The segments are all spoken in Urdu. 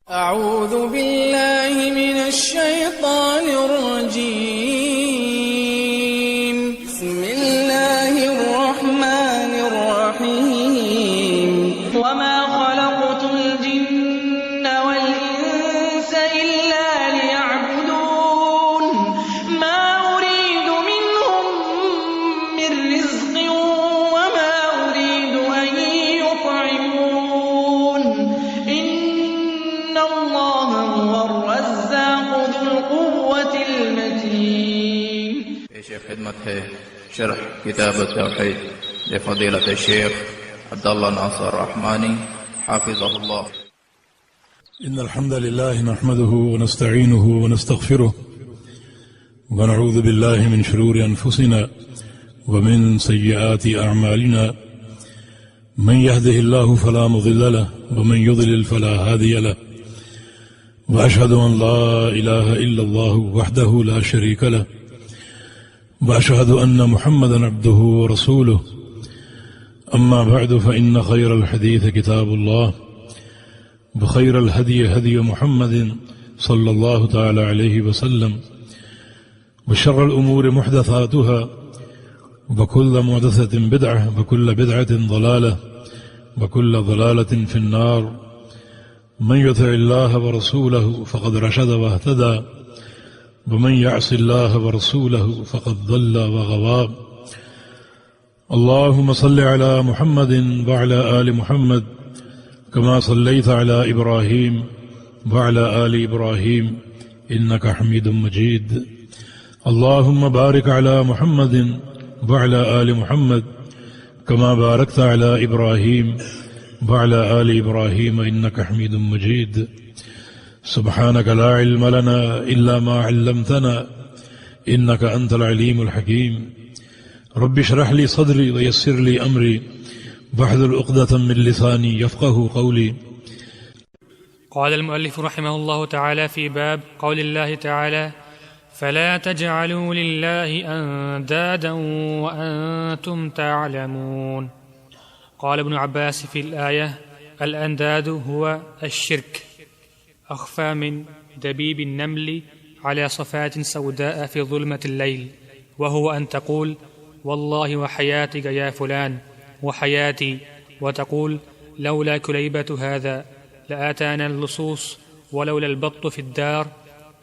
أعوذ بالله من الشيطان الرجيم. بسم الله الرحمن الرحيم. وما خلقت الجن والإنس إلا ليعبدون ما أريد منهم من رزق وما أريد أن يطعمون إن الله هو الرزاق ذو القوة المتين. پیش خدمت ہے شرح کتاب التوحید لفضیلۃ الشیخ عبداللہ ناصر رحمانی حافظہ اللہ. إن الحمد لله نحمده ونستعينه ونستغفره ونعوذ بالله من شرور أنفسنا ومن سيئات أعمالنا من يهده الله فلا مضل له ومن يضلل فلا هادي له وأشهد أن لا إله إلا الله وحده لا شريك له وأشهد أن محمدا عبده ورسوله. أما بعد فإن خير الحديث كتاب الله بخير الهدي هدي محمد صلى الله تعالى عليه وسلم وشر الأمور محدثاتها وكل محدثة بدعة وكل بدعة ضلالة وكل ضلالة في النار. من يطع الله ورسوله فقد رشد واهتدى ومن يعص الله ورسوله فقد ضل وغوى. اللهم صل على محمد وعلى آل محمد كما صليت على إبراهيم وعلى آل إبراهيم إنك حميد مجيد. اللهم بارك على محمد وعلى آل محمد كما باركت على إبراهيم وعلى آل إبراهيم إنك حميد مجيد. سبحانك لا علم لنا إلا ما علمتنا إنك أنت العليم الحكيم. رب اشرح لي صدري ويسر لي أمري واحلل عقدة من لساني يفقهوا قولي. قال المؤلف رحمه الله تعالى في باب قول الله تعالى فلا تجعلوا لله أندادا وأنتم تعلمون. قال ابن عباس في الآية الأنداد هو الشرك أخفى من دبيب النمل على صفات سوداء في ظلمة الليل، وهو أن تقول والله وحياتك يا فلان وحياتي، وتقول لولا كليبة هذا لآتانا اللصوص ولولا البط في الدار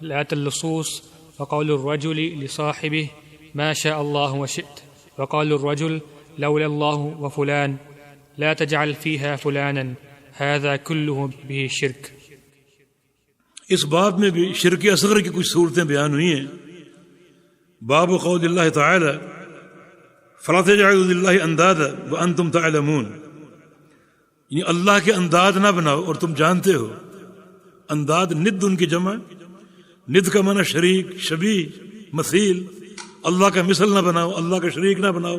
لآتى اللصوص. وقول الرجل لصاحبه ما شاء الله وشئت، وقول الرجل لولا الله وفلان لا تجعل فيها فلانا، هذا كله به شرك. اس باب میں بھی شرک اصغر کی کچھ صورتیں بیان ہوئی ہیں. باب قول اللہ تعالی فلا تجعلوا للہ اندادا وانتم تعلمون، یعنی اللہ کے انداد نہ بناؤ اور تم جانتے ہو. انداد ند ان کی جمع، ند کا معنی شریک، شبیہ، مثیل. اللہ کا مثل نہ بناؤ، اللہ کا شریک نہ بناؤ.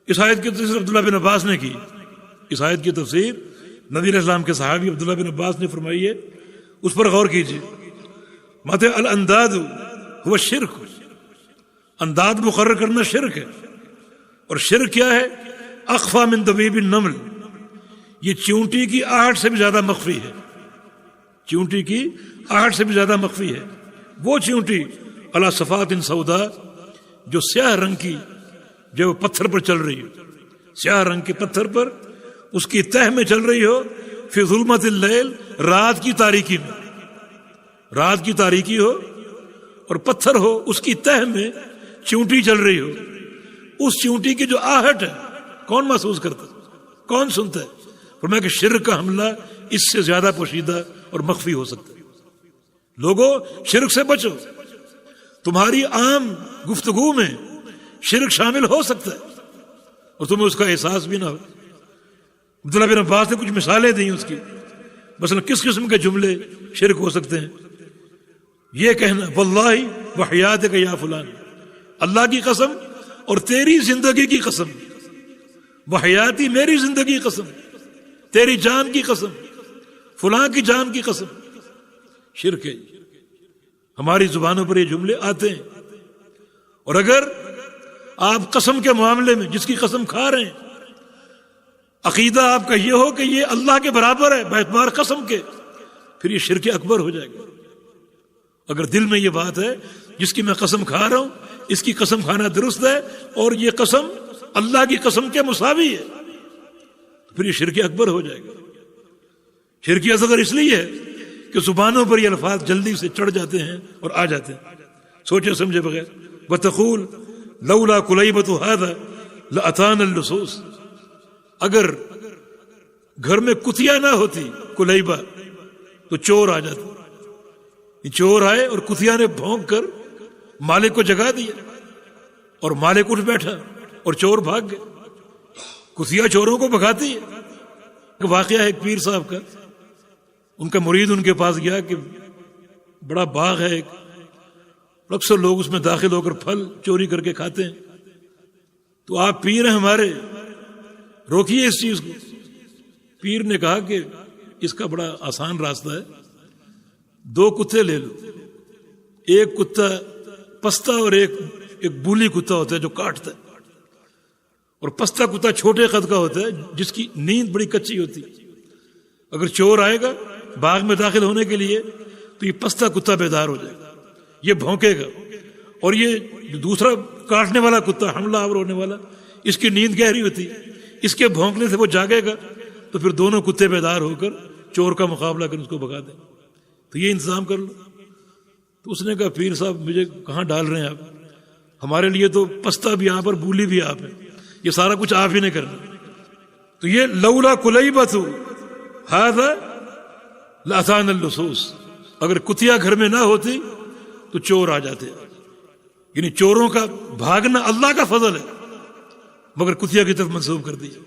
اس آیت کی تفسیر عبداللہ بن عباس نے کی. اس آیت کی تفسیر نبی علیہ السلام کے صحابی عبداللہ بن عباس نے فرمائی ہے، اس پر غور کیجیے. ماتے الانداد هو الشرک، انداد مقرر کرنا شرک ہے. اور شرک کیا ہے؟ اخفا من دبیب النمل، یہ چیونٹی کی آہٹ سے بھی زیادہ مخفی ہے. چیونٹی کی آہٹ سے بھی زیادہ مخفی ہے. وہ چیونٹی علی صفات سودا، جو سیاہ رنگ کی، جو پتھر پر چل رہی ہو، سیاہ رنگ کے پتھر پر اس کی تہ میں چل رہی ہو، فی ظلمت اللیل، رات کی تاریکی میں. رات کی تاریکی ہو اور پتھر ہو، اس کی تہ میں چیونٹی چل رہی ہو. اس چیونٹی کی جو آہٹ ہے کون محسوس کرتا ہے؟ کون سنتا ہے؟ فرمایا کہ شرک کا حملہ اس سے زیادہ پوشیدہ اور مخفی ہو سکتا ہے. لوگوں شرک سے بچو. تمہاری عام گفتگو میں شرک شامل ہو سکتا ہے اور تمہیں اس کا احساس بھی نہ ہو. عبداللہ بن عباس نے کچھ مثالیں دی اس کی. مثلا کس قسم کے جملے شرک ہو سکتے ہیں؟ یہ کہنا واللہ وحیاتک یا فلان، اللہ کی قسم اور تیری زندگی کی قسم، وحیاتی میری زندگی کی قسم، تیری جان کی قسم، فلاں کی جان کی قسم. شرک ہے. ہماری زبانوں پر یہ جملے آتے ہیں. اور اگر آپ قسم کے معاملے میں جس کی قسم کھا رہے ہیں عقیدہ آپ کا یہ ہو کہ یہ اللہ کے برابر ہے باعتبار قسم کے، پھر یہ شرک اکبر ہو جائے گا۔ اگر دل میں یہ بات ہے جس کی میں قسم کھا رہا ہوں اس کی قسم کھانا درست ہے اور یہ قسم اللہ کی قسم کے مساوی ہے، تو پھر یہ شرک اکبر ہو جائے گا۔ شرک اصغر اس لیے ہے کہ زبانوں پر یہ الفاظ جلدی سے چڑھ جاتے ہیں اور آ جاتے ہیں سوچے سمجھے بغیر۔ وَتَقُولُ لَوْلَا كُلَيْبَةُ هَذَا لَأَتَانَا اللُّصُوصُ، اگر گھر میں کتیا نہ ہوتی کلیبہ تو چور آ جاتے۔ یہ چور آئے اور کتیا نے بھونک کر مالک کو جگا دیا اور مالک اٹھ بیٹھا اور چور بھاگ گئے۔ کتیا چوروں کو بھگاتی ہے۔ ایک واقعہ ہے ایک پیر صاحب کا، ان کا مرید ان کے پاس گیا کہ بڑا باغ ہے ایک، اکثر لوگ اس میں داخل ہو کر پھل چوری کر کے کھاتے ہیں، تو آپ پیر ہیں ہمارے، روکیے اس چیز کو۔ پیر نے کہا کہ اس کا بڑا آسان راستہ ہے، 2 کتے لے لو، ایک کتا پستہ اور ایک بولی کتا ہوتا ہے جو کاٹتا ہے، اور پستہ کتا چھوٹے قد کا ہوتا ہے جس کی نیند بڑی کچی ہوتی ہے۔ اگر چور آئے گا باغ میں داخل ہونے کے لیے تو یہ پستہ کتا بیدار ہو جائے گا، یہ بھونکے گا، اور یہ دوسرا کاٹنے والا کتا حملہ آور ہونے والا اس کی نیند گہری ہوتی ہے، اس کے بھونکنے سے وہ جاگے گا، تو پھر دونوں کتے بیدار ہو کر چور کا مقابلہ کر اس کو بھگا دیں۔ تو یہ انتظام کر لو۔ تو اس نے کہا پیر صاحب مجھے کہاں ڈال رہے ہیں آپ، ہمارے لیے تو پستہ بھی آپ اور بولی بھی آپ ہیں، یہ سارا کچھ آپ ہی نے کرنا۔ تو یہ لولا کلیبۃ ھذا لأتانا اللصوص، اگر کتیا گھر میں نہ ہوتی تو چور آ جاتے۔ یعنی چوروں کا بھاگنا اللہ کا فضل ہے، مگر کتیا کی طرف منسوب کر دیا۔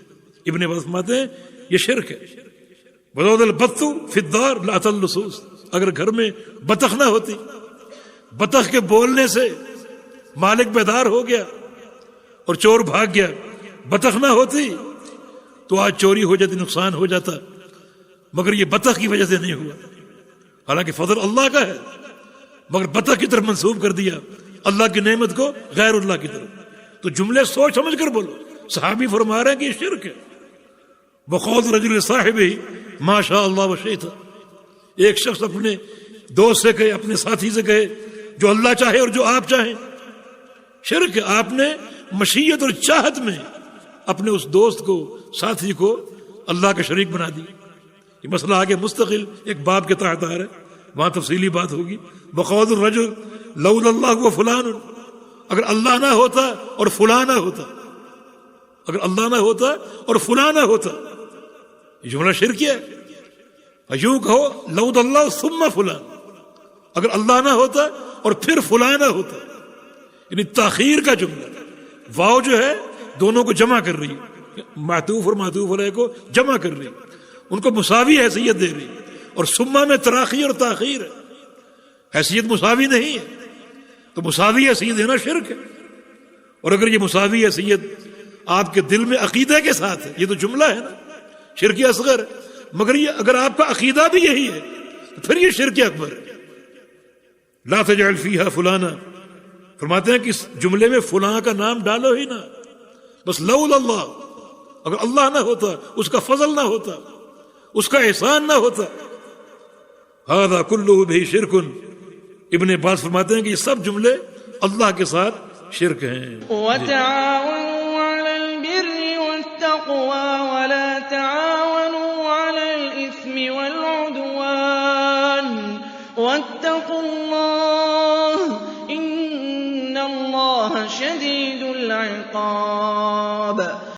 ابن عباس فرماتے ہیں یہ شرک ہے۔ وَلَوْلَا الْبَطُّ فِي الدَّارِ لَأَتَى اللُّصُوص، اگر گھر میں بطخ نہ ہوتی، بطخ کے بولنے سے مالک بیدار ہو گیا اور چور بھاگ گیا، بطخ نہ ہوتی تو آج چوری ہو جاتی، نقصان ہو جاتا، مگر یہ بطخ کی وجہ سے نہیں ہوا۔ حالانکہ فضل اللہ کا ہے، مگر بطخ کی طرف منسوب کر دیا اللہ کی نعمت کو غیر اللہ کی طرف۔ تو جملے سوچ سمجھ کر بولو۔ صحابی فرما رہے ہیں کہ یہ شرک ہے۔ بقول رجل صاحبہ ما شاء اللہ وشئت، ایک شخص اپنے دوست سے کہے، اپنے ساتھی سے کہے جو اللہ چاہے اور جو آپ چاہیں۔ شرک ہے، آپ نے مشیت اور چاہت میں اپنے اس دوست کو، ساتھی کو اللہ کا شریک بنا دیا۔ یہ مسئلہ آگے مستقل ایک باب کے تحت آ رہا ہے، وہاں تفصیلی بات ہوگی۔ بقول الرجل لولا اللہ و فلان، اگر اللہ نہ ہوتا اور فلاں نہ ہوتا، اگر اللہ نہ ہوتا اور فلاں نہ ہوتا، یہ جملہ شرکی ہے۔ یوں کہو لولا اللہ ثم فلان، اگر اللہ نہ ہوتا اور پھر فلاں نہ ہوتا، یعنی تاخیر کا جملہ۔ واو جو ہے دونوں کو جمع کر رہی ہے، معطوف اور معطوف علیہ کو جمع کر رہی ہے، ان کو مساوی حیثیت دے رہی ہے۔ اور ثم میں تراخی اور تاخیر ہے، حیثیت مساوی نہیں ہے، تو مساوی حیثیت دینا شرک ہے۔ اور اگر یہ مساوی حیثیت آپ کے دل میں عقیدہ کے ساتھ ہے، یہ تو جملہ ہے نا، شرک اصغر ہے، مگر یہ اگر آپ کا عقیدہ بھی یہی ہے تو پھر یہ شرک اکبر ہے۔ لا تجعل فیہا فلانا، فرماتے ہیں کہ اس جملے میں فلاں کا نام ڈالو ہی نہ، بس لولا اللہ، اگر اللہ نہ ہوتا، اس کا فضل نہ ہوتا، اس کا احسان نہ ہوتا۔ ھذا کلہ بھی شرک، ابن عباس فرماتے ہیں کہ یہ سب جملے اللہ کے ساتھ شرک ہیں۔ وتعاونوا على البر والتقوى ولا تعاونوا على الإثم والعدوان واتقوا الله إن الله شديد العقاب۔